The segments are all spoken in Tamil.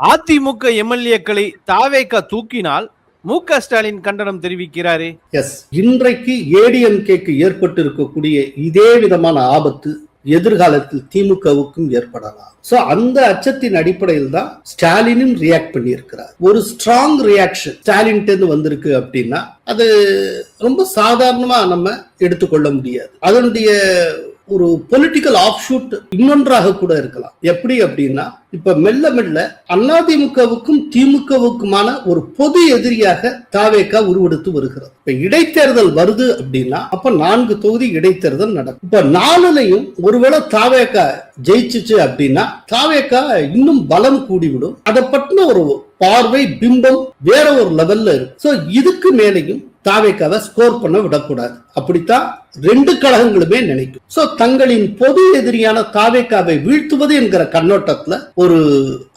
அதிமுக எம்எல்ஏக்களை தாவேக தூக்கினால் மு.க. ஸ்டாலின் கண்டனம் தெரிவிக்கிறாரே. இன்றைக்கு ஏடிஎம்கேக்கு ஏற்பட்டு இருக்கக்கூடிய இதே விதமான ஆபத்து எதிர்காலத்தில் திமுகவுக்கும் ஏற்படலாம். சோ அந்த அச்சத்தின் அடிப்படையில் தான் ஸ்டாலினும் ரியாக்ட் பண்ணி இருக்கிறார். ஒரு ஸ்ட்ராங் ரியாக்ஷன் ஸ்டாலின் வந்திருக்கு அப்படின்னா அது ரொம்ப சாதாரணமா நம்ம எடுத்துக்கொள்ள முடியாது. அதனுடைய ஒரு பொலிட்டிக்கல் ஆஃப்ஷூட் இன்னொன்றாக கூட இருக்கலாம். எப்படி அப்படின்னா, இப்ப மெல்ல மெல்ல அதிமுகவுக்கும் திமுகவுக்குமான ஒரு பொது எதிரியாக தாவேகா உருவெடுத்து வருகிறது. இப்ப இடைத்தேர்தல் வருது அப்படின்னா அப்ப 4 தொகுதி இடைத்தேர்தல் நடக்கும். இப்ப 4லையும் ஒருவேளை தாவேகா ஜெயிச்சுச்சு அப்படின்னா தாவேகா இன்னும் பலம் கூடிவிடும். அதை பற்றின ஒரு பார்வை பிம்பம் வேற ஒரு லெவல்ல இருக்கு. சோ இதுக்கு மேலையும் தாவேகாவை ஸ்கோர் பண்ண விடக்கூடாது. அப்படித்தான் 2 கழகங்களுமே நினைக்கும். சோ தங்களின் பொது எதிரியான தாவேகாவை வீழ்த்துவது என்கிற கண்ணோட்டத்துல ஒரு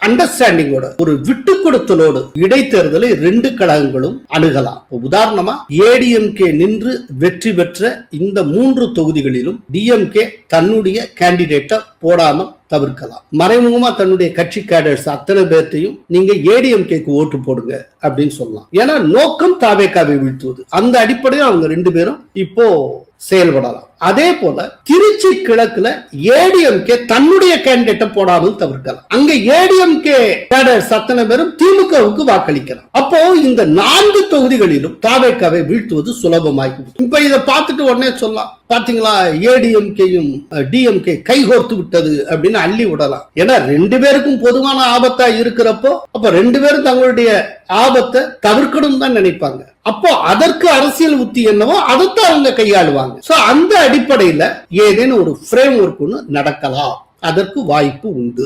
அண்டர்ஸ்டாண்டிங்கோட, ஒரு விட்டு கொடுத்தலோடு இடைத்தேர்தலை 2 கழகங்களும் அணுகலாம். உதாரணமா ஏடிஎம்கே நின்று வெற்றி பெற்ற இந்த 3 தொகுதிகளிலும் டிஎம்கே தன்னுடைய கேண்டிடேட்டை போடாம தவிர்க்கலாம். மறைமுகமா தன்னுடைய கட்சி கேடர்ஸ் அத்தனை பேர்த்தையும் நீங்க ஏடிஎம்கேக்கு ஓட்டு போடுங்க அப்படின்னு சொல்லலாம். ஏன்னா நோக்கம் தாவேகாவை வீழ்த்துவது. அந்த அடிப்படையில் அவங்க 2 பேரும் இப்போ செயல்படலாம். அதே போல திருச்சி கிழக்குல ஏடிஎம்கே தன்னுடைய கேண்டிடேட்டை போடாமல் தவிர்க்கலாம். அங்க ஏடிஎம்கே கேடர்ஸ் அத்தனை பேரும் திமுகவுக்கு வாக்களிக்கலாம். அப்போ இந்த 4 தொகுதிகளிலும் தாவேகாவை வீழ்த்துவது சுலபமாகி. இப்ப இதை பார்த்துட்டு உடனே சொல்லலாம், பாத்தீங்களா ஏடிஎம்கேயும் டிஎம்கே கைகோர்த்து விட்டது அப்படின்னு அள்ளி விடலாம். ஏன்னா 2 பேருக்கும் பொதுவான ஆபத்தா இருக்கிறப்போ அப்ப 2 பேரும் தங்களுடைய ஆபத்தை தவிர்க்கணும் தான் நினைப்பாங்க. அப்போ அதற்கு அரசியல் உத்தி என்னவோ அதைத்தான் அவங்க கையாளுவாங்க. சோ அந்த அடிப்படையில ஏதேனும் ஒரு ஃப்ரேம் ஒர்க் நடக்கலாம். அதற்கு வாய்ப்பு உண்டு.